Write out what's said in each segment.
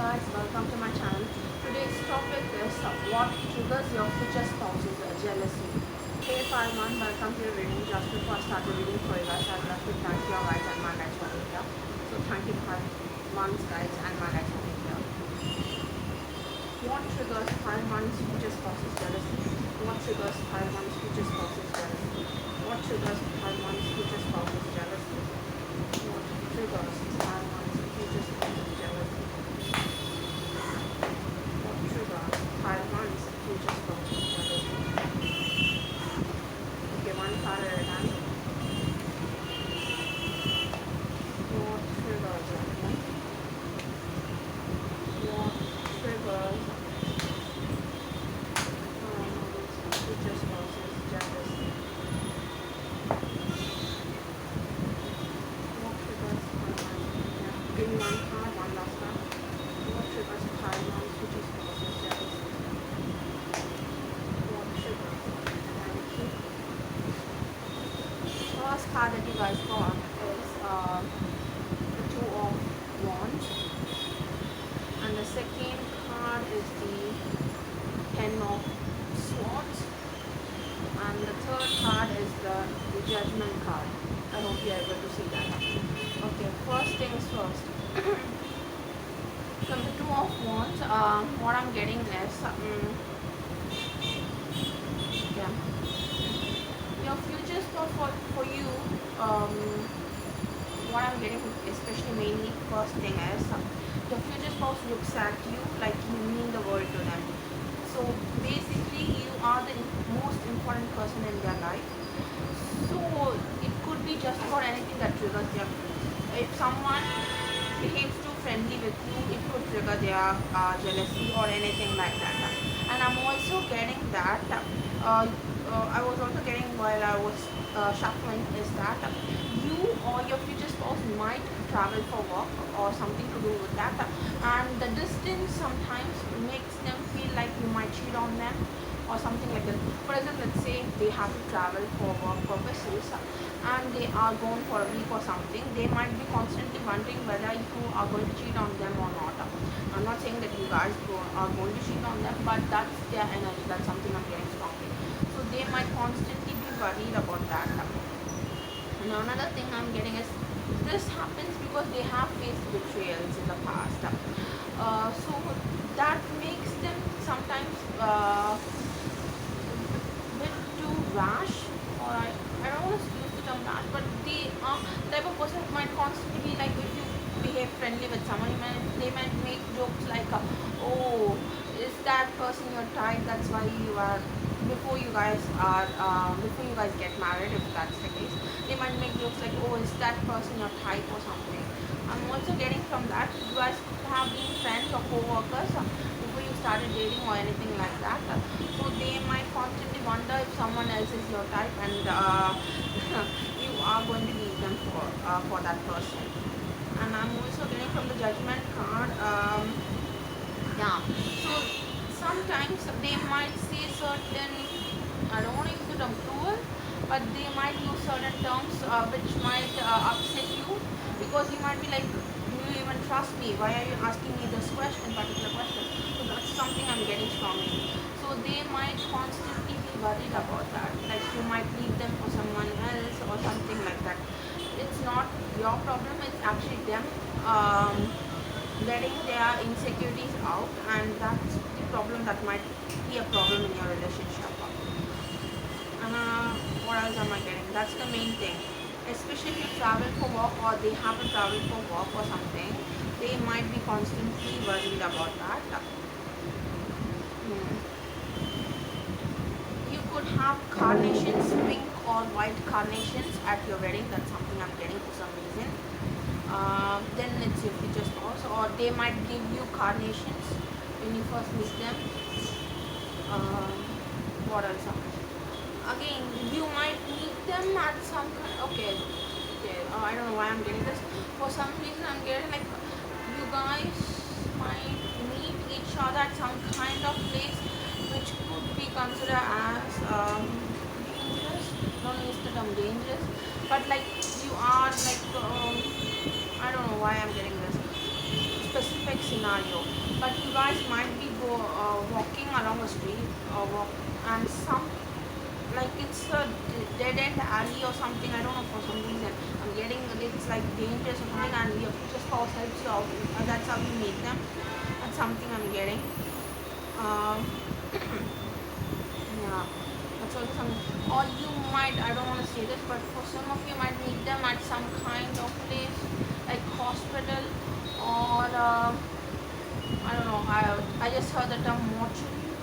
guys, welcome to my channel. Today's topic is what triggers your future spouse's jealousy. Hey everyone, welcome to your reading. Just before I start the reading for you guys, I'd like to thank you guys and my guys for being here. So thank you for months guys and my guys for being here. What triggers 5 months future spouse's jealousy? What triggers 5 months future spouse's jealousy? What triggers 5 months future spouse's jealousy? What triggers 5 months future spouse's jealousy? What triggers 5 months future spouse's jealousy? Okay, one card at a time. What triggers? What triggers future spouse's jealousy? What triggers 5 months? Yeah. Give me one card, one last card. What triggers 5 months future spouse's jealousy? What triggers? Thank you. First card that you guys got is the Two of Wands, and the second card is the Ten of Swords, and the third card is the Judgment card. I hope you are able to see that. Okay, first things first. From the Two of Wands, what I'm getting is yeah, your future spouse for you. What I'm getting, especially mainly first thing is your future spouse looks at you like you mean the world to them. So basically, you are the most important person in their life. So it could be just for anything that triggers them. If someone behaves too friendly with you, it could trigger their jealousy or anything like that. And I'm also getting that. I was also getting while I was shuffling is that you or your future spouse might travel for work or something to do with that, and the distance sometimes makes them feel like you might cheat on them or something like that. For example, let's say they have to travel for work purposes and they are gone for a week or something, they might be constantly wondering whether you are going to cheat on them or not. I'm not saying that you guys are going to cheat on them, but that's their energy. That's something I'm getting strongly. So they might constantly be worried about that. And another thing I'm getting is this happens because they have faced betrayals in the past. So that makes them sometimes bit too rash, or I don't want to use the term rash, but the type of person might constantly be like, if you behave friendly with someone, they might make jokes like, oh, is that person your type? That's why you are, before you guys get married, if that's the case, they might make jokes like, oh, is that person your type or something. I'm also getting from that you guys could have been friends or co-workers before you started dating or anything like that. So they might constantly wonder if someone else is your type, and you are going to leave them for that person. And I'm also getting from the Judgment card. Yeah. So sometimes they might say certain, I don't want to use the term cruel, but they might use certain terms which might upset you, because you might be like, do you even trust me? Why are you asking me this particular question? So that's something I'm getting strongly. So they might constantly be worried about that, like you might leave them for someone else or something like that. It's not your problem, it's actually them letting their insecurities out, and that's the problem that might be a problem in your relationship. And what else am I getting? That's the main thing. Especially if you travel for work or they have to travel for work or something, they might be constantly worried about that. You could have carnations, pink or white carnations at your wedding. That's something I'm getting for some reason. Then it's your future spouse, or they might give you carnations when you first meet them. What else? Again, you might meet them at some kind. Okay. I don't know why I'm getting this. For some reason, I'm getting like you guys might meet each other at some kind of place which could be considered as dangerous. Don't use the term dangerous, but like you are like I don't know why I'm getting this specific scenario, but you guys might be walking along a street or and some, like it's a dead end alley or something. I don't know, for some reason I'm getting it's like dangerous or something, and your future spouse helps you out. That's how you meet them. That's something I'm getting. Um, yeah, that's also something. Or you might, I don't want to say this, but for some of you might meet them at some kind of place like hospital, or I don't know. I just heard the term mortuary,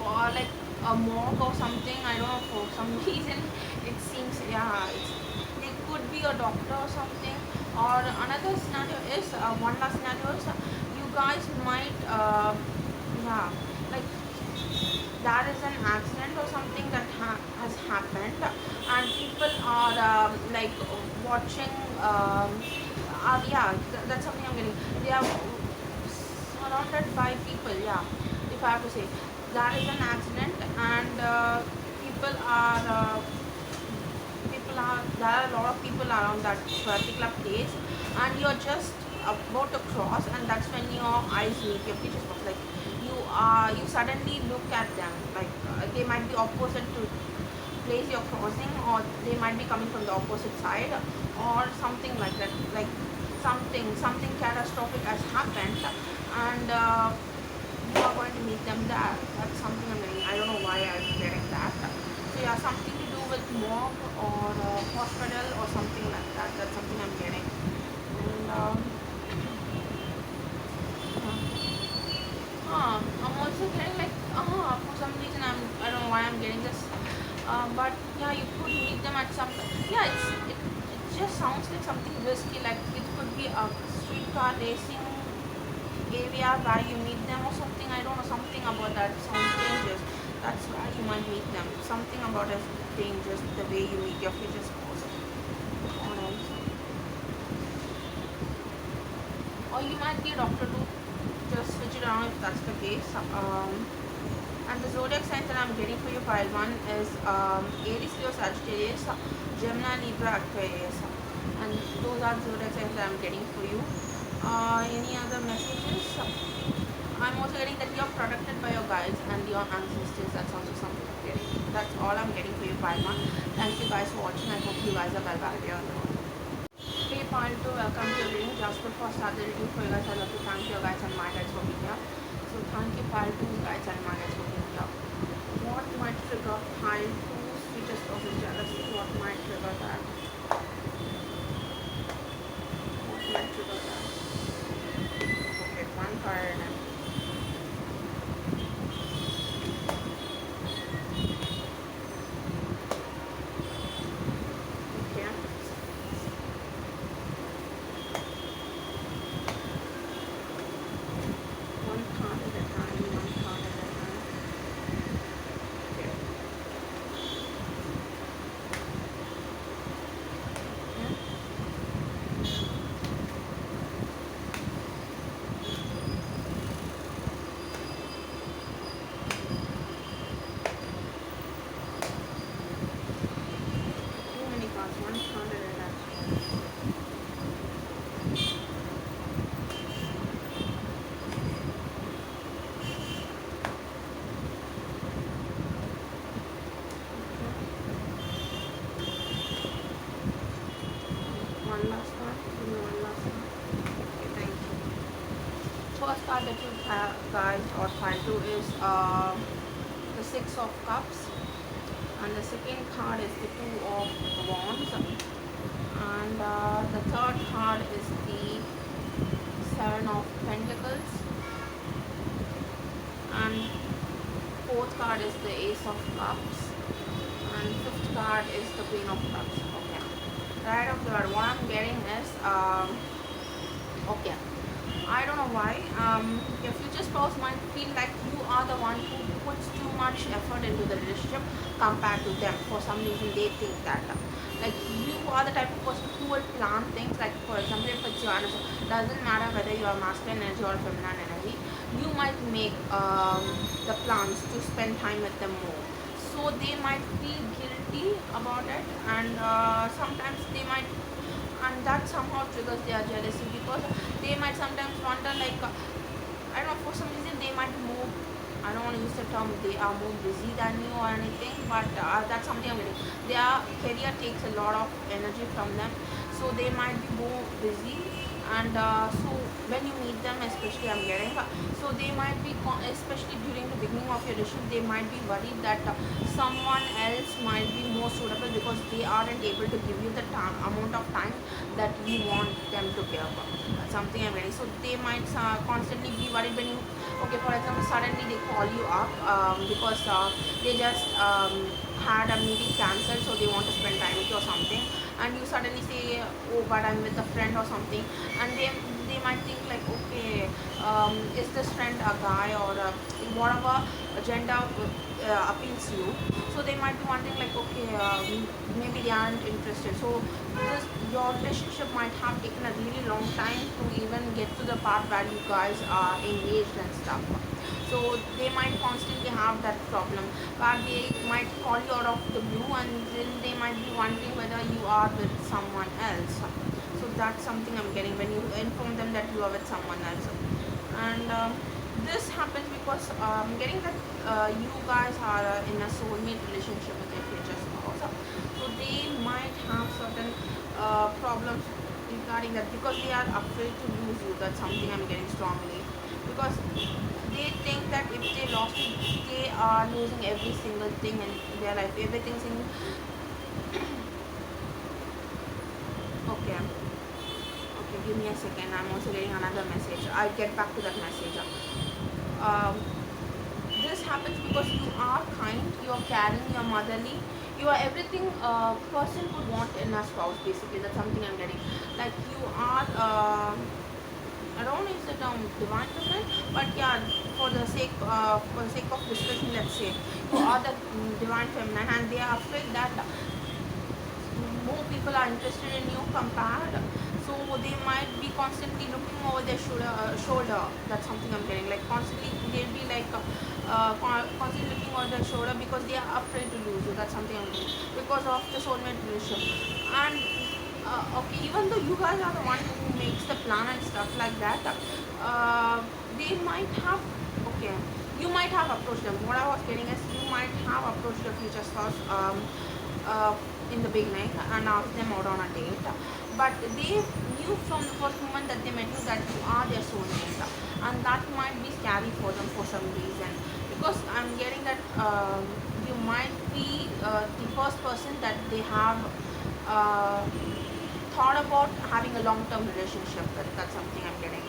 or like a morgue or something. I don't know, for some reason it seems, yeah, they could be a doctor or something. Or another scenario is one last scenario is you guys might yeah, like there is an accident or something that has happened, and people are like watching. Yeah, that's something I'm getting. They are surrounded by people. Yeah, if I have to say, there is an accident, and there are a lot of people around that particular place, and you're just about to cross, and that's when your eyes meet your future spouse. Like you suddenly look at them, like they might be opposite to place you're crossing, or they might be coming from the opposite side, or something like that. Like something catastrophic has happened, and you are going to meet them there. That's something I'm getting. I don't know why I'm getting that. So yeah, something to do with morgue or hospital or something like that. That's something I'm getting. And I'm also getting like for some reason I don't know why I'm getting this. But yeah, you could meet them at some. Yeah, it just sounds like something risky. Like it could be a streetcar racing area where you meet them or something. I don't know, something about that sounds dangerous. That's why you might meet them. Something about it dangerous, the way you meet your future spouse. Or else. Or you might be a doctor too. Just switch it around if that's the case. And the zodiac signs that I'm getting for you, pile 1 is Aries, Leo, Sagittarius, Gemini, Libra, Aquarius. And those are the zodiac signs that I'm getting for you. Any other messages? I'm also getting that you're protected by your guides and your ancestors. That's also something I'm getting. That's all I'm getting for you, pile 1. Thank you guys for watching. I hope you guys are well value. Hey, pile 2, welcome to your reading. Just before I start the reading for you guys, I'd love to thank you guys and my guys for being here. So thank you, pile 2 guys and my guys for being here. What might trigger pile 2's future spouse jealousy? What might trigger that? What might trigger that? Okay, one card. Okay. One card at a time, one card at a time. Okay. Too many cards, one card at a time. One last one. Give me one last one. Okay, thank you. First card that you have, guys, or pile 2 is the Six of Cups, and the second card is the Two of Wands, and the third card is the Seven of Pentacles, and fourth card is the Ace of Cups, and fifth card is the Queen of Cups. Okay, right off the bat, what I'm getting is okay, I don't know why. Your future spouse might feel like you are the one who puts too much effort into the relationship compared to them. For some reason, they think that. Like you are the type of person who will plan things. Like for example, if it's your answer, doesn't matter whether you are masculine energy or feminine energy, you might make the plans to spend time with them more. So they might feel guilty about it, and sometimes they might, and that somehow triggers their jealousy, because they might sometimes wonder like use the term they are more busy than you or anything, but that's something I'm getting. Their career takes a lot of energy from them, so they might be more busy. And so when you meet them, especially I'm getting, so they might be especially during the beginning of your relationship, they might be worried that someone else might be more suitable because they aren't able to give you the amount of time that you want them to give. Something I'm getting. So they might constantly be worried when you, okay, for example, suddenly they call you up because they just had a meeting cancelled, so they want to spend time with you or something, and you suddenly say, oh, but I'm with a friend or something, and they might think like, okay, is this friend a guy or whatever gender appeals to you. So they might be wondering like, okay, maybe they aren't interested. So your relationship might have taken a really long time to even get to the part where you guys are engaged and stuff. So they might constantly have that problem where they might call you out of the blue, and then they might be wondering whether you are with someone else. So that's something I'm getting when you inform them that you are with someone else. And this happens because I'm getting that you guys are in a soulmate relationship with your future spouse. So they might have certain problems regarding that because they are afraid to lose you. That's something I'm getting strongly, because they think that if they lost it, they are losing every single thing in their life. Everything's in. Okay. Okay, give me a second. I'm also getting another message. I'll get back to that message. Um, this happens because you are kind, you are caring, you are motherly, you are everything a person would want in a spouse. Basically, that's something I'm getting. Like you are. I don't use the term divine feminine, but yeah, for the sake of discussion, let's say you are the divine feminine, and they are afraid that more people are interested in you compared. So they might be constantly looking over their shoulder. That's something I'm getting. Like constantly, they'll be like constantly looking over their shoulder because they are afraid to lose you. That's something I'm getting because of the soulmate relationship. And okay, even though you guys are the one who makes the plan and stuff like that, they might have, okay, you might have approached them. What I was getting is you might have approached your future spouse in the beginning and asked them out on a date, but they knew from the first moment that they met you that you are their soulmate, and that might be scary for them for some reason, because I'm getting that you might be the first person that they have thought about having a long-term relationship with. That's something I'm getting.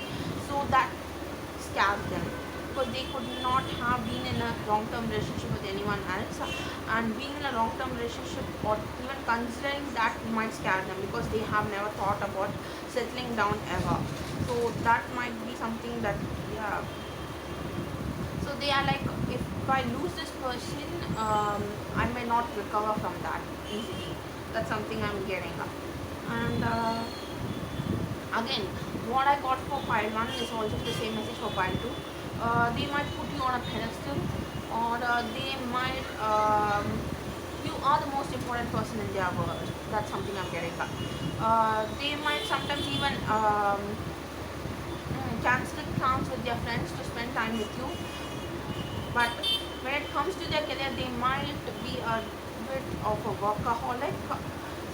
So that scares them because they could not have been in a long-term relationship with anyone else, and being in a long-term relationship or even considering that might scare them because they have never thought about settling down ever. So that might be something that, yeah. So they are like, if I lose this person, I may not recover from that easily. That's something I'm getting. And again, what I got for pile 1 is also the same message for pile 2. They might put you on a pedestal, or they might, you are the most important person in their world. That's something I'm getting. They might sometimes even cancel plans with their friends to spend time with you, but when it comes to their career, they might be a bit of a workaholic.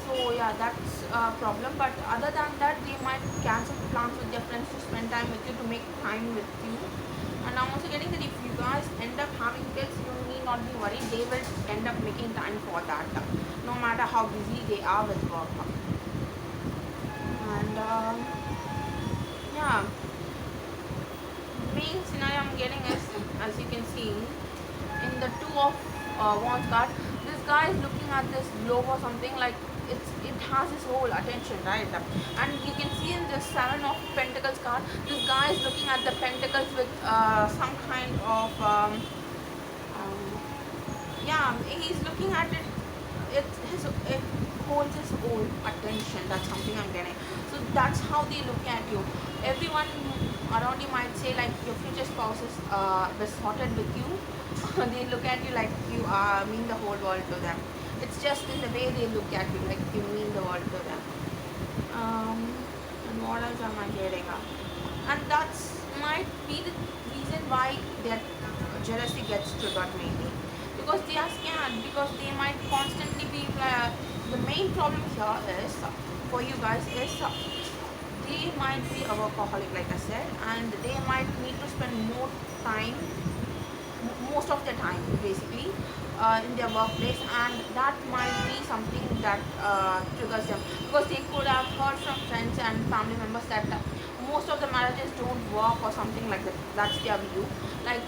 So yeah, that's a problem. But other than that, they might cancel plans with their friends to spend time with you, to make time with you. And I'm also getting that if you guys end up having kids, you need not be worried. They will end up making time for that, no matter how busy they are with work. And yeah, main scenario I'm getting is, as you can see, in the Two of Wands card, this guy is looking at this globe or something, like it has his whole attention, right? And you can see in the Seven of Pentacles card, this guy is looking at the pentacles with some kind of yeah, he's looking at it. It holds his own attention. That's something I'm getting. So that's how they look at you. Everyone around you might say like your future spouse is besotted with you. They look at you like you mean the whole world to them. It's just in the way they look at you, like you mean the world to them. And what else am I getting? And that's might be the reason why they're jealousy gets triggered maybe, because they are scared, because they might constantly be the main problem here is for you guys is they might be a workaholic, like I said, and they might need to spend more time, most of the time basically, in their workplace, and that might be something that triggers them, because they could have heard from friends and family members that most of the marriages don't work or something like that. That's their view, like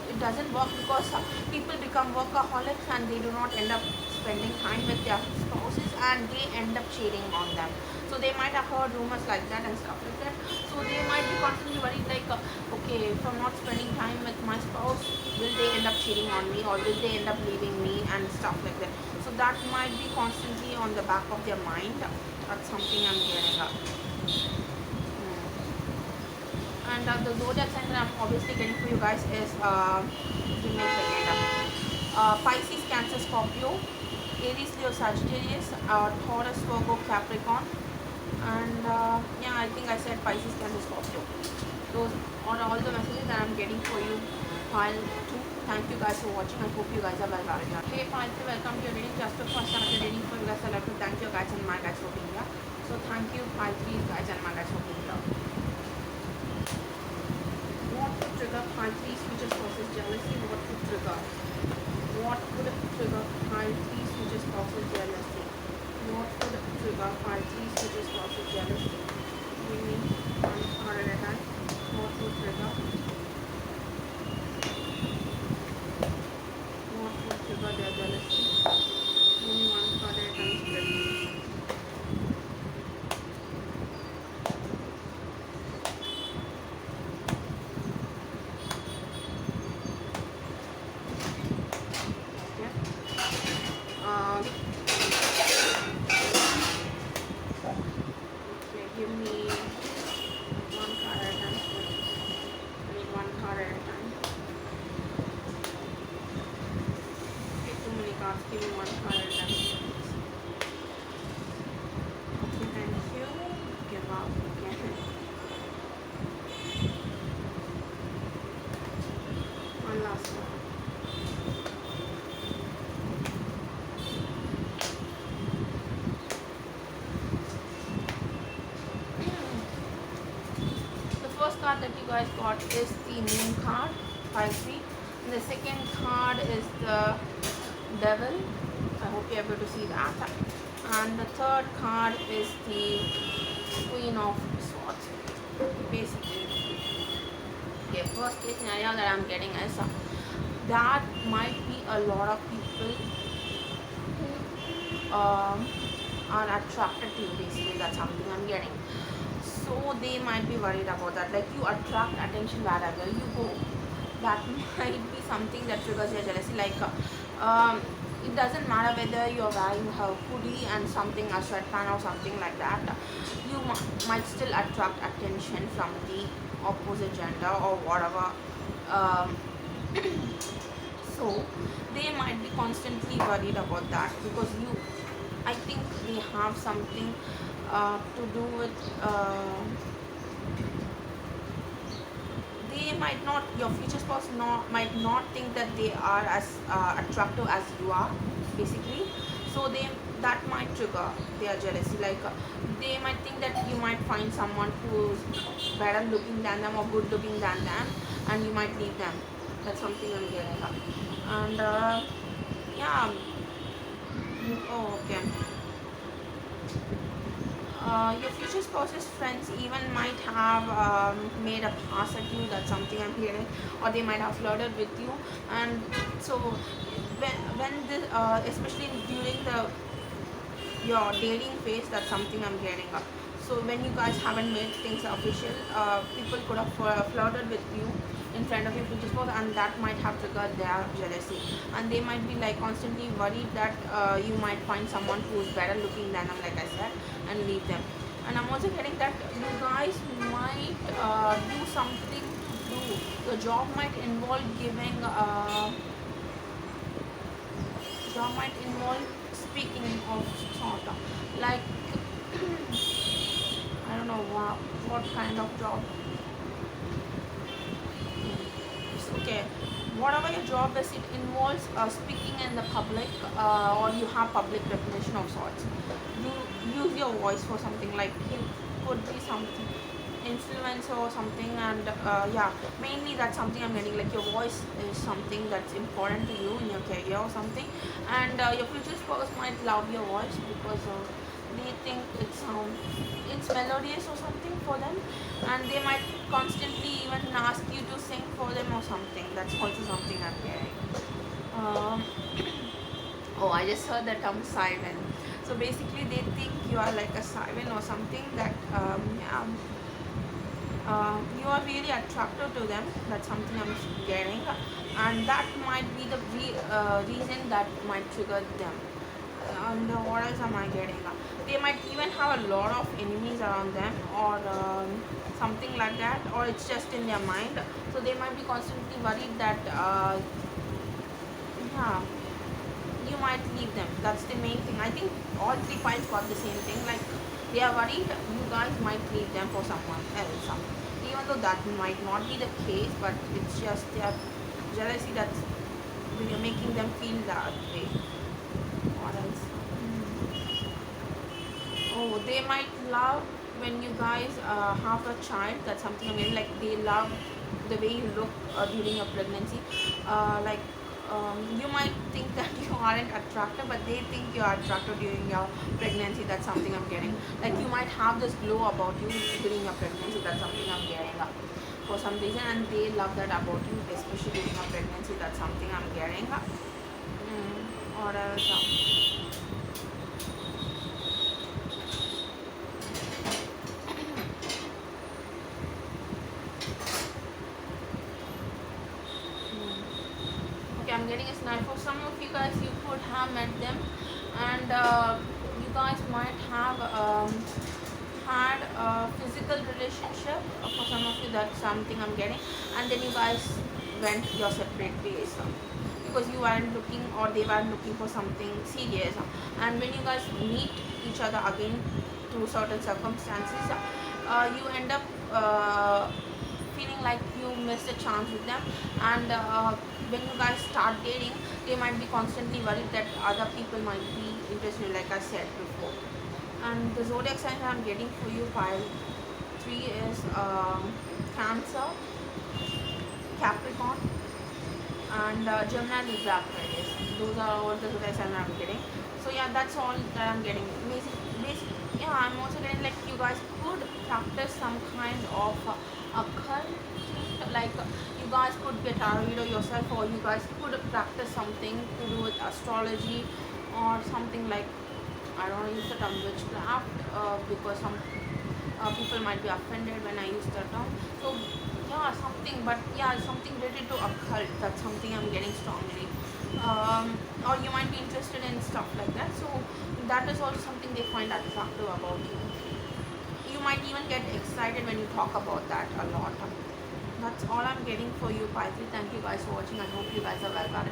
it doesn't work because people become workaholics and they do not end up spending time with their spouses, and they end up cheating on them. So they might have heard rumors like that and stuff like that. So they might be constantly worried, like okay, if I'm not spending time with my spouse, will they end up cheating on me, or will they end up leaving me and stuff like that. So that might be constantly on the back of their mind. That's something I'm hearing up. And the zodiac sign that I'm obviously getting for you guys is give me a second. Pisces, Cancer, Scorpio, Aries, Leo, Sagittarius, Taurus, Virgo, Capricorn, and yeah, I think I said Pisces, Cancer, Scorpio. Those are all the messages that I'm getting for you. Pile 2. Thank you guys for watching. I hope you guys are well valued. Hey Pile 3, welcome to your reading. Just the first time I'm reading for you guys. I'd like to thank you guys and my guys for being here. So thank you Pile 3 guys and my guys for being here. What would trigger Pile 3's future spouse's jealousy? What would trigger? What would trigger Pile 3's future spouse's jealousy? What would trigger Pile 3's future spouse's jealousy? Give me one card at a time. What would trigger? What would trigger their jealousy? Give me one card at a time, please. Give me one card at a time. I need one card at a time. Okay, too many cards. Give me one card at a time. Okay, thank you. Give up again. One last one. Card that you guys got is the moon card, 5-3. The second card is the devil. I hope you're able to see that. And the third card is the queen of swords. Basically, okay, first case scenario that I'm getting is that might be a lot of people who are attracted to you. Basically, that's something I'm getting. So they might be worried about that, like you attract attention wherever you go. That might be something that triggers your jealousy, like it doesn't matter whether you're wearing a hoodie and something, a sweatpant or something like that, you might still attract attention from the opposite gender or whatever. So they might be constantly worried about that, because I think they have something to do with they might not, your future spouse might not think that they are as attractive as you are, basically. So that might trigger their jealousy, like they might think that you might find someone who's better looking than them or good looking than them, and you might leave them. That's something I'm getting up. And yeah, oh okay. Your future spouse's friends even might have made a pass at you. That's something I'm hearing, or they might have flirted with you. And so when this especially during your dating phase, that's something I'm getting up. So when you guys haven't made things official, people could have flirted with you in front of your future spouse, and that might have triggered their jealousy, and they might be like constantly worried that you might find someone who's better looking than them, like I said, and leave them. And I'm also getting that you guys might do something to do. The job might involve giving job might involve speaking of sort of, like I don't know what kind of job. Okay, what whatever your job is, it involves speaking in the public, or you have public recognition of sorts. You use your voice for something, like you could be something influencer or something, and yeah, mainly that's something I'm getting, like your voice is something that's important to you in your career or something. And your future spouse might love your voice because they think it's melodious or something for them, and they might constantly even ask you to sing for them or something. That's also something I'm getting. um, oh, I just heard the term siren. So basically they think you are like a siren or something, that yeah, you are really attracted to them. That's something I'm getting, and that might be the reason that might trigger them. And what else am I getting? They might even have a lot of enemies around them, or something like that, or it's just in their mind. So they might be constantly worried that yeah, you might leave them. That's the main thing. I think all three piles got the same thing. Like they are worried you guys might leave them for someone else. Even though that might not be the case, but it's just their jealousy that's making them feel that way. What else? Oh, they might love when you guys have a child. That's something I mean. Like they love the way you look during your pregnancy. Like you might think that you aren't attractive, but they think you are attractive during your pregnancy. That's something I'm getting. Like you might have this glow about you during your pregnancy. That's something I'm getting for some reason, and they love that about you, especially during your pregnancy. That's something I'm getting. Or else. Okay, I'm getting a snap. For some of you guys, you could have met them, and you guys might have had a physical relationship. For some of you, that's something I'm getting, and then you guys went your separate ways, because you weren't looking, or they weren't looking for something serious. And when you guys meet each other again through certain circumstances, you end up feeling like you missed a chance with them. And when you guys start dating, they might be constantly worried that other people might be interested, like I said before. And the zodiac sign I'm getting for you, pile 3, is Cancer, Capricorn, and Gemini, Libra, Aquarius. Those are all the zodiac signs I'm getting. So yeah, that's all that I'm getting. Yeah, I'm also getting like you guys could practice some kind of occult thing, like you guys could get a tarot yourself, or you guys could practice something to do with astrology, or something like, I don't use the term witchcraft because some people might be offended when I use the term. So yeah, something, but yeah, something related to occult. That's something I'm getting strongly. Or you might be interested in stuff like that. So that is also something they find attractive about you. You might even get excited when you talk about that a lot. That's all I'm getting for you, Pisces. Thank you guys for watching. I hope you guys are well.